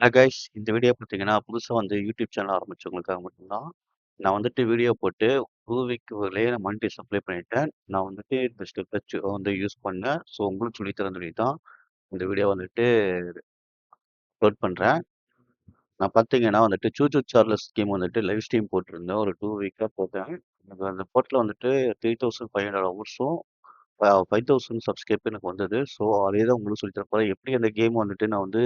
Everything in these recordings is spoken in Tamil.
கைஸ் இந்த வீடியோ பார்த்தீங்கன்னா, புதுசா வந்து யூடியூப் சேனல் ஆரம்பிச்சவங்களுக்காக மட்டும் தான். நான் வந்துட்டு வீடியோ போட்டு 2 வீக்குலயே நான் மானிடைஸ் அப்ளை பண்ணிட்டேன். நான் வந்துட்டு இந்த ஸ்டெப்ப வந்து யூஸ் பண்ணேன். ஸோ உங்களுக்கு சொல்லி தரேன்னு சொல்லி தான் இந்த வீடியோ வந்துட்டு அப்லோட் பண்றேன். நான் பார்த்தீங்கன்னா வந்துட்டு சூச்சு சார்லஸ் கேம் வந்துட்டு லைவ் ஸ்ட்ரீம் போட்டிருந்தேன். ஒரு 2 வீக்கா போட்டேன். எனக்கு அந்த போர்ட்ல வந்துட்டு 3500 ஹவர்ஸும் 5000 சப்ஸ்கிரைப் எனக்கு வந்தது. ஸோ அதே தான் உங்களுக்கு சொல்லி தரப்போறேன். எப்படி அந்த கேம் வந்துட்டு நான் வந்து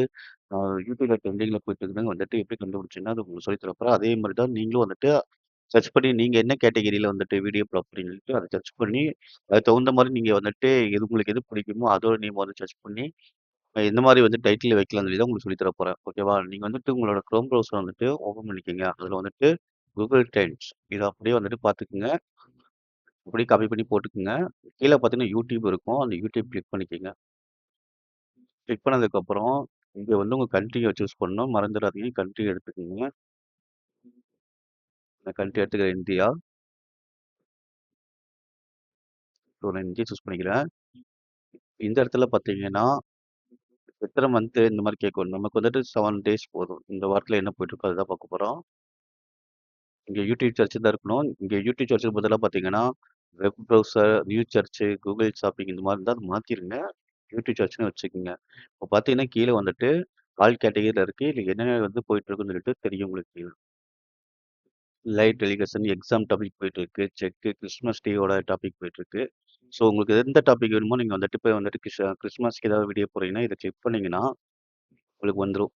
யூடியூப்ல ட்ரெண்டிங்ல போயிட்டு இருக்குதுன்னு வந்துட்டு எப்படி கண்டுபிடிச்சேன்னா, அது உங்களுக்கு சொல்லி தரப்போறேன். அதே மாரி தான் நீங்களும் வந்துட்டு சர்ச் பண்ணி நீங்க என்ன கேட்டகரியில வந்துட்டு வீடியோ பார்க்குறீங்கன்னு சொல்லிட்டு அத சர்ச் பண்ணி, அதுக்கு தகுந்த மாரி நீங்க வந்துட்டு உங்களுக்கு எது பிடிக்குமோ அதோட நேம் வந்து சர்ச் பண்ணி, எந்த மாரி வந்து டைட்டில் வைக்கலாம்னு சொல்லி தான் உங்களுக்கு சொல்லி தர போறேன். ஓகேவா? நீங்க வந்துட்டு உங்களோட குரோம் ப்ரௌசர் வந்துட்டு ஓப்பன் பண்ணிக்கங்க. அதுல வந்துட்டு கூகுள் ட்ரெண்ட்ஸ் இத அப்படியே வந்துட்டு பார்த்துக்கங்க. அப்படியே காப்பி பண்ணி போட்டுக்கங்க. கீழ பார்த்தீங்கன்னா யூடியூப் இருக்கும். அந்த யூடியூப் கிளிக் பண்ணிக்கங்க. கிளிக் பண்ணதுக்கப்புறம், இங்க வந்து உங்க கண்ட்ரிய சூஸ் பண்ணணும். மறந்துறாதீங்க கண்ட்ரி எடுத்துக்கங்க. நான் கண்ட்ரி எடுத்துக்கிறேன் இந்தியா. ஸோ நான் இந்தியா சூஸ் பண்ணிக்கிறேன். இந்த இடத்துல பார்த்தீங்கன்னா, எத்தன மந்த் இந்த மாரி கேட்கும். நமக்கு வந்துட்டு 7 டேஸ் போதும். இந்த வாரத்துல என்ன போயிட்டு இருக்கோ அதுதான் பார்க்க போறோம். இங்க யூடியூப் சர்ச் தான் இருக்கணும். இங்க யூடியூப் சர்ச்சுக்கு பதிலா பார்த்தீங்கன்னா, web browser, news search, Google shopping இந்த மாரி இருந்தா அத மாத்திருங்க. யூடியூப் சர்ச்ன்னு வச்சுக்கங்க. இப்போ பார்த்தீங்கன்னா, கீழ வந்துட்டு ஆல் கேட்டகரில இருக்கு. இதுல என்னென்ன வந்து போயிட்டு இருக்குன்னு சொல்லிட்டு தெரியும் உங்களுக்கு. லைவ் டெலிகாஸ்ட்ன்னு எக்ஸாம் டாபிக் போயிட்டுருக்கு. கிறிஸ்மஸ் டேவோட டாபிக் போயிட்டுருக்கு. ஸோ உங்களுக்கு எந்த டாபிக் வேணுமோ நீங்க வந்துட்டு போய் வந்துட்டு கிறிஸ்மஸ்க்கு ஏதாவது வீடியோ போடுறீங்கன்னா, இத செக் பண்ணீங்கன்னா, உங்களுக்கு வந்துரும்.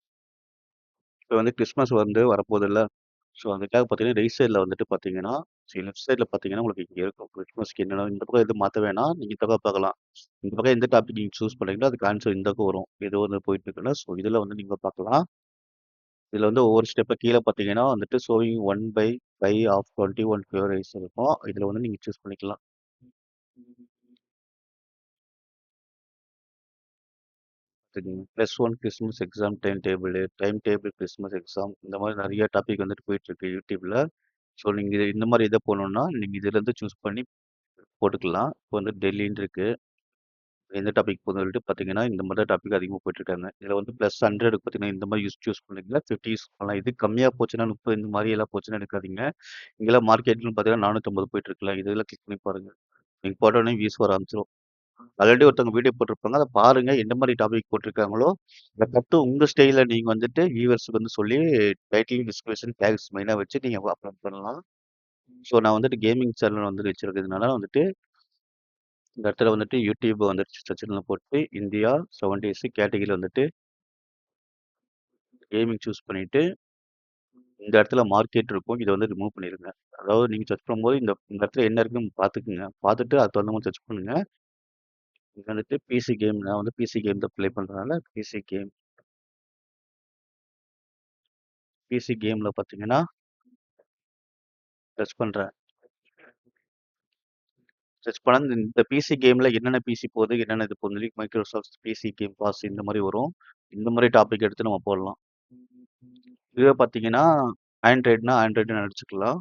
இப்ப வந்து கிறிஸ்மஸ் வந்து வரப்போகுதுல்ல. ஸோ அதுக்காக பார்த்தீங்கன்னா, ரைட் சைட்ல வந்துட்டு பார்த்தீங்கன்னா, லெஃப்ட் சைட்ல பார்த்தீங்கன்னா, உங்களுக்கு இங்க இருக்கும். கிறிஸ்மஸ்க்கு என்னென்ன இந்த பக்கம் எதுவும் மாத்த வேணாம். நீங்க இந்த பக்கம் பார்க்கலாம். இந்த பக்கம் எந்த டாபிக் நீங்க சூஸ் பண்ணீங்களோ, அதுக்கு ஆன்சர் இந்த பக்கம் வரும். ஏதோ ஒண்ணு போயிட்டு இருக்குல்ல. ஸோ இதுல வந்து நீங்க பார்க்கலாம். இதுல வந்து ஒவ்வொரு ஸ்டெப்பா கீழ பார்த்தீங்கன்னா வந்துட்டு ஷோயிங் 1 பை 5 ஆஃப் 21 ஃபேவரைட்ஸ் இருக்கும். இதுல வந்து நீங்க சூஸ் பண்ணிக்கலாம். +1 Christmas exam time table Christmas exam இந்த மாதிரி நெறைய டாபிக் வந்துட்டு போயிட்டுருக்கு யூடியூப்ல. ஸோ நீங்க இந்த மாரி இத போடணும்னா, நீங்க இதுலருந்து சூஸ் பண்ணி போட்டுக்கலாம். இப்போ வந்து டெல்லின்னு இருக்கு. எந்த டாபிக் போதும்னு சொல்லிட்டு பார்த்தீங்கன்னா, இந்த மாரி தான் டாபிக் அதிகமா போயிட்டுருக்காங்க. இதுல வந்து +100 பார்த்தீங்கன்னா, இந்த மாரி சூஸ் பண்ணீங்கன்னா 50 யூஸ் பண்ணலாம். இது கம்மியா போச்சுன்னா 30 இந்த மாரி எல்லாம் போச்சுன்னா எடுக்காதீங்க. இங்கெல்லாம் மார்க்கெட்ன்னு பார்த்தீங்கன்னா 450 போயிட்டுருக்குல்ல. இதெல்லாம் கிளிக் பண்ணி பாருங்க. நீங்க போட்ட உடனே வியூஸ் வர ஆரம்பிச்சுரும். ஆல்ரெடி ஒருத்தவங்க வீடியோ போட்டிருப்பாங்க. அத பாருங்க. எந்த மாரி டாபிக் போட்டிருக்காங்களோ, அத கரெக்ட்டா உங்க ஸ்டைல்ல நீங்க வந்துட்டு வியூவர்ஸ்க்கு வந்து சொல்லி டைட்டில், டிஸ்கிரிப்ஷன், டேக்ஸ் மெயினா வச்சு நீங்க அப்லோட் பண்ணலாம். ஸோ நான் வந்துட்டு கேமிங் சேனல் வந்து வச்சிருக்கிறதுனால வந்துட்டு, இந்த இடத்துல வந்துட்டு யூடியூப் வந்துட்டு சர்ச்ல போட்டு இந்தியா 7 டேஸ் கேட்டகரில வந்துட்டு கேமிங் சூஸ் பண்ணிட்டு, இந்த இடத்துல மார்க்கெட் இருக்கும். இத வந்து ரிமூவ் பண்ணிருங்க. அதாவது நீங்க சர்ச் பண்ணும்போது இந்த இடத்துல என்ன இருக்குன்னு பார்த்துக்குங்க. பார்த்துட்டு அதுக்கு தகுந்த மாரி சர்ச் பண்ணுங்க. இங்க வந்துட்டு பிசி கேம் நான் வந்து பிசி கேம் தான் ப்ளே பண்றதுனால பிசி கேம்ல பார்த்தீங்கன்னா, சர்ச் பண்றேன். சர்ச் பண்ணா இந்த பிசி கேம்ல என்னென்ன பிசி போகுது, என்னென்ன இது போகுதுன்னு சொல்லி மைக்ரோசாஃப்ட் பிசி கேம் பாஸ் இந்த மாரி வரும். இந்த மாரி டாபிக் எடுத்து நம்ம போடலாம். இதுவே பார்த்தீங்கன்னா, ஆண்ட்ராய்டுன்னு அடிச்சுக்கலாம்.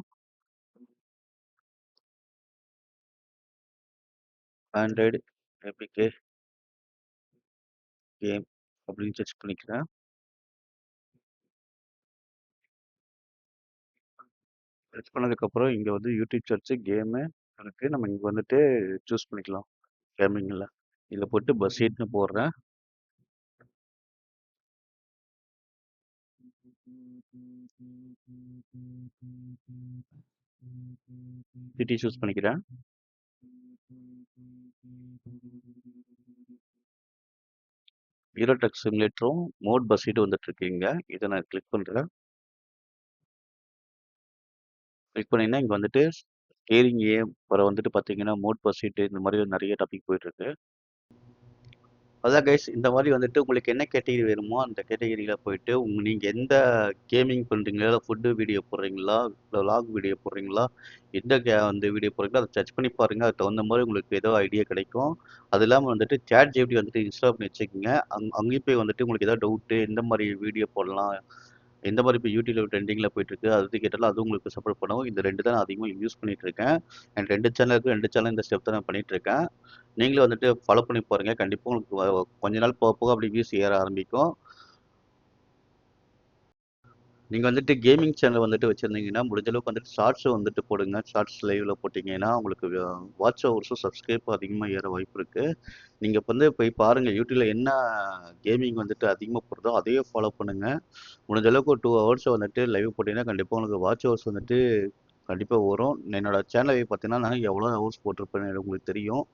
ஆண்ட்ராய்டு ஏபிகே கேம் அப்படின்னு சர்ச் பண்ணிக்கிறேன். சர்ச் பண்ணதுக்கப்புறம் இங்க வந்து யூடியூப் சர்ச் கேமு இருக்கு. நம்ம இங்க வந்துட்டு சூஸ் பண்ணிக்கலாம். கேமிங்ல. இதுல போட்டு பஸ்ஸீட்ன்னு போடுறேன். சிட்டி சூஸ் பண்ணிக்கிறேன். ஹீரோ ட்ரக் சிமுலேட்டரும் மோட் பஸ்ஸீட் வந்துட்டு இருக்குங்க. இத நான் கிளிக் பண்றேன். கிளிக் பண்ணீங்கன்னா, இங்க வந்துட்டு ஸ்டீரிங் ஏம் அப்புறம் வந்துட்டு பார்த்தீங்கன்னா, மோட் பர்சீட் இந்த மாரி நெறைய டாபிக் போயிட்டுருக்கு. அதான் கைஸ் இந்த மாரி வந்துட்டு உங்களுக்கு என்ன கேட்டகரி வேணுமோ, அந்த கேட்டகரியில போயிட்டு நீங்க எந்த கேமிங் பண்றீங்களா? இல்ல ஃபுட் வீடியோ போடுறீங்களா? இல்ல விளாக் வீடியோ போடுறீங்களா? எந்த வந்து வீடியோ போடுறீங்களோ அத சர்ச் பண்ணி பாருங்க. அதுக்கு தகுந்த மாரி உங்களுக்கு ஏதோ ஐடியா கிடைக்கும். அது இல்லாம வந்துட்டு ChatGPT வந்துட்டு இன்ஸ்டால் பண்ணி வச்சுக்கங்க. அங்கேயும் போய் வந்துட்டு உங்களுக்கு ஏதாவது டவுட்டு எந்த மாரி வீடியோ போடலாம்? எந்த மாரி இப்ப யூடியூப்ல ட்ரெண்டிங்ல போயிட்டுருக்கு. அது கேட்டாலும் அது உங்களுக்கு சப்போர்ட் பண்ணும். இந்த 2 தான் நான் அதிகமா யூஸ் பண்ணிட்டு இருக்கேன். என் 2 சேனல் இருக்கு. 2 சேனல் இந்த ஸ்டெப் தான் நான் பண்ணிட்டு இருக்கேன். நீங்களும் வந்துட்டு ஃபாலோ பண்ணி பாருங்க. கண்டிப்பா உங்களுக்கு கொஞ்ச நாள் போக போக அப்படியே வியூஸ் ஏற ஆரம்பிக்கும். நீங்க வந்துட்டு கேமிங் சேனல் வந்துட்டு வச்சிருந்தீங்கன்னா, முடிஞ்ச அளவுக்கு வந்துட்டு ஷார்ட்ஸ் வந்துட்டு போடுங்க. ஷார்ட்ஸ் லைவ்ல போட்டீங்கன்னா, உங்களுக்கு வாட்ச் ஹவர்ஸும், சப்ஸ்கிரைபும் அதிகமா ஏற வாய்ப்பு இருக்கு. நீங்க இப்ப வந்து போய் பாருங்க. யூடியூப்ல என்ன கேமிங் வந்துட்டு அதிகமா போடுதோ, அதையே ஃபாலோ பண்ணுங்க. முடிஞ்ச அளவுக்கு ஒரு 2 ஹவர்ஸ் வந்துட்டு லைவ் போட்டீங்கன்னா, கண்டிப்பா உங்களுக்கு வாட்ச் ஹவர்ஸ் வந்துட்டு கண்டிப்பா வரும். என்னோட சேனல் பார்த்தீங்கன்னா, நான் எவ்வளோ ஹவர்ஸ் போட்டிருப்பேன்னு உங்களுக்கு தெரியும்.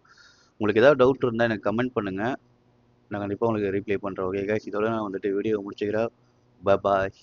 உங்களுக்கு ஏதாவது டவுட் இருந்தா எனக்கு கமெண்ட் பண்ணுங்க. நான் கண்டிப்பா உங்களுக்கு ரிப்ளை பண்றேன். ஓகே கைஸ், இதோட நான் வந்துட்டு வீடியோ முடிச்சுக்கிறேன். பாய்.